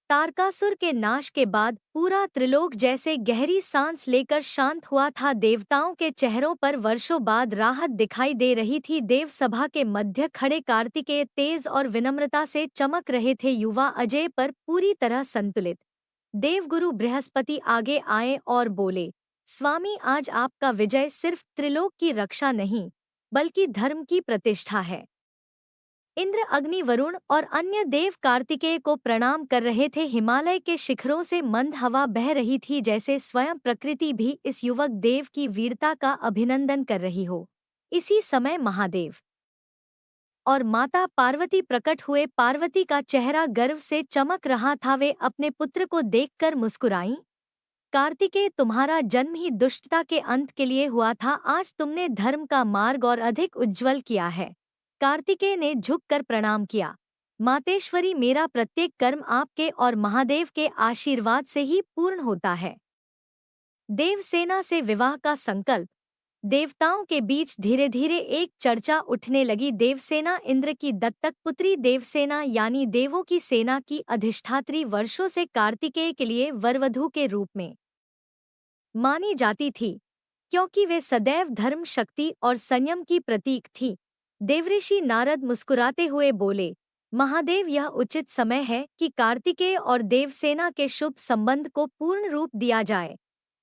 तारकासुर के नाश के बाद पूरा त्रिलोक जैसे गहरी सांस लेकर शांत हुआ था। देवताओं के चेहरों पर वर्षों बाद राहत दिखाई दे रही थी। देव सभा के मध्य खड़े कार्तिकेय तेज और विनम्रता से चमक रहे थे, युवा अजय पर पूरी तरह संतुलित। देवगुरु बृहस्पति आगे आए और बोले, स्वामी, आज आपका विजय सिर्फ त्रिलोक की रक्षा नहीं बल्कि धर्म की प्रतिष्ठा है। इंद्र, अग्नि, वरुण और अन्य देव कार्तिकेय को प्रणाम कर रहे थे। हिमालय के शिखरों से मंद हवा बह रही थी, जैसे स्वयं प्रकृति भी इस युवक देव की वीरता का अभिनंदन कर रही हो। इसी समय महादेव और माता पार्वती प्रकट हुए। पार्वती का चेहरा गर्व से चमक रहा था। वे अपने पुत्र को देखकर मुस्कुराईं। कार्तिकेय, तुम्हारा जन्म ही दुष्टता के अंत के लिए हुआ था। आज तुमने धर्म का मार्ग और अधिक उज्ज्वल किया है। कार्तिकेय ने झुककर प्रणाम किया। मातेश्वरी, मेरा प्रत्येक कर्म आपके और महादेव के आशीर्वाद से ही पूर्ण होता है। देवसेना से विवाह का संकल्प। देवताओं के बीच धीरे धीरे एक चर्चा उठने लगी। देवसेना इंद्र की दत्तक पुत्री देवसेना यानी देवों की सेना की अधिष्ठात्री वर्षों से कार्तिकेय के लिए वरवधू के रूप में मानी जाती थी, क्योंकि वे सदैव धर्म, शक्ति और संयम की प्रतीक थी। देवऋषि नारद मुस्कुराते हुए बोले, महादेव, यह उचित समय है कि कार्तिकेय और देवसेना के शुभ संबंध को पूर्ण रूप दिया जाए।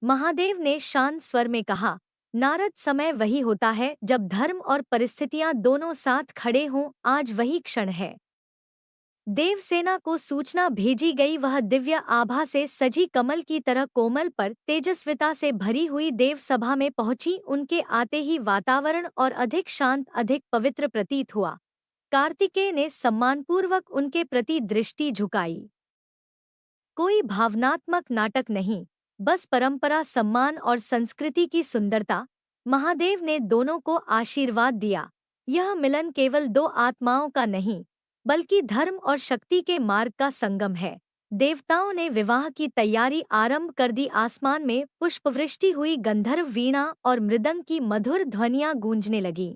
महादेव ने शांत स्वर में कहा, नारद, समय वही होता है जब धर्म और परिस्थितियां दोनों साथ खड़े हों। आज वही क्षण है। देवसेना को सूचना भेजी गई। वह दिव्य आभा से सजी कमल की तरह कोमल पर तेजस्विता से भरी हुई देव सभा में पहुंची। उनके आते ही वातावरण और अधिक शांत, अधिक पवित्र प्रतीत हुआ। कार्तिकेय ने सम्मानपूर्वक उनके प्रति दृष्टि झुकाई। कोई भावनात्मक नाटक नहीं, बस परंपरा, सम्मान और संस्कृति की सुंदरता। महादेव ने दोनों को आशीर्वाद दिया। यह मिलन केवल दो आत्माओं का नहीं बल्कि धर्म और शक्ति के मार्ग का संगम है। देवताओं ने विवाह की तैयारी आरंभ कर दी। आसमान में पुष्पवृष्टि हुई, गंधर्व वीणा और मृदंग की मधुर ध्वनियां गूंजने लगीं।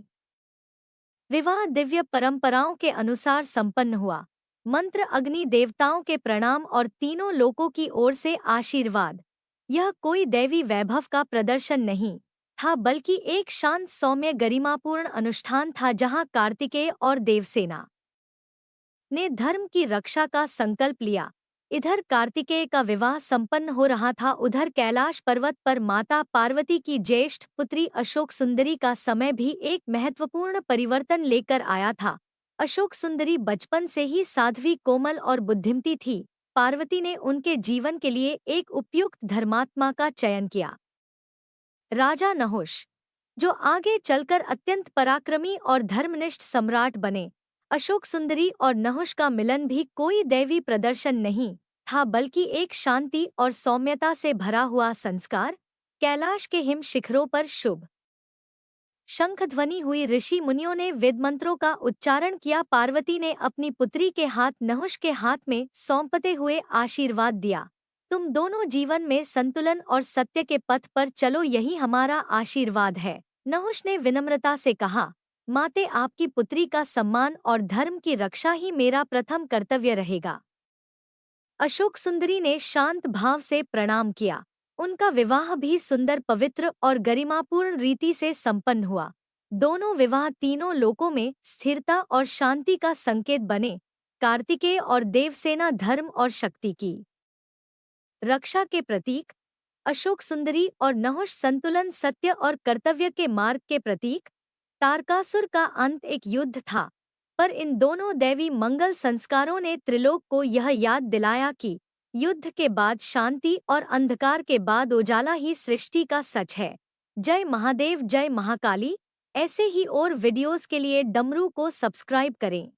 विवाह दिव्य परंपराओं के अनुसार संपन्न हुआ। मंत्र, अग्नि, देवताओं के प्रणाम और तीनों लोकों की ओर से आशीर्वाद। यह कोई दैवी वैभव का प्रदर्शन नहीं था बल्कि एक शांत, सौम्य, गरिमापूर्ण अनुष्ठान था, जहां कार्तिकेय और देवसेना ने धर्म की रक्षा का संकल्प लिया। इधर कार्तिकेय का विवाह संपन्न हो रहा था, उधर कैलाश पर्वत पर माता पार्वती की ज्येष्ठ पुत्री अशोक सुंदरी का समय भी एक महत्वपूर्ण परिवर्तन लेकर आया था। अशोक सुंदरी बचपन से ही साध्वी, कोमल और बुद्धिमती थी। पार्वती ने उनके जीवन के लिए एक उपयुक्त धर्मात्मा का चयन किया, राजा नहुष, जो आगे चलकर अत्यंत पराक्रमी और धर्मनिष्ठ सम्राट बने। अशोक सुंदरी और नहुष का मिलन भी कोई दैवी प्रदर्शन नहीं था बल्कि एक शांति और सौम्यता से भरा हुआ संस्कार। कैलाश के हिम शिखरों पर शुभ शंखध्वनि हुई। ऋषि मुनियों ने वेद मंत्रों का उच्चारण किया। पार्वती ने अपनी पुत्री के हाथ नहुष के हाथ में सौंपते हुए आशीर्वाद दिया, तुम दोनों जीवन में संतुलन और सत्य के पथ पर चलो, यही हमारा आशीर्वाद है। नहुष ने विनम्रता से कहा, माते, आपकी पुत्री का सम्मान और धर्म की रक्षा ही मेरा प्रथम कर्तव्य रहेगा। अशोक सुंदरी ने शांत भाव से प्रणाम किया। उनका विवाह भी सुंदर, पवित्र और गरिमापूर्ण रीति से संपन्न हुआ। दोनों विवाह तीनों लोकों में स्थिरता और शांति का संकेत बने। कार्तिकेय और देवसेना धर्म और शक्ति की रक्षा के प्रतीक, अशोक सुंदरी और नहुष संतुलन, सत्य और कर्तव्य के मार्ग के प्रतीक। तारकासुर का अंत एक युद्ध था, पर इन दोनों दैवी मंगल संस्कारों ने त्रिलोक को यह याद दिलाया कि युद्ध के बाद शांति और अंधकार के बाद उजाला ही सृष्टि का सच है। जय महादेव, जय महाकाली। ऐसे ही और वीडियोस के लिए डमरू को सब्सक्राइब करें।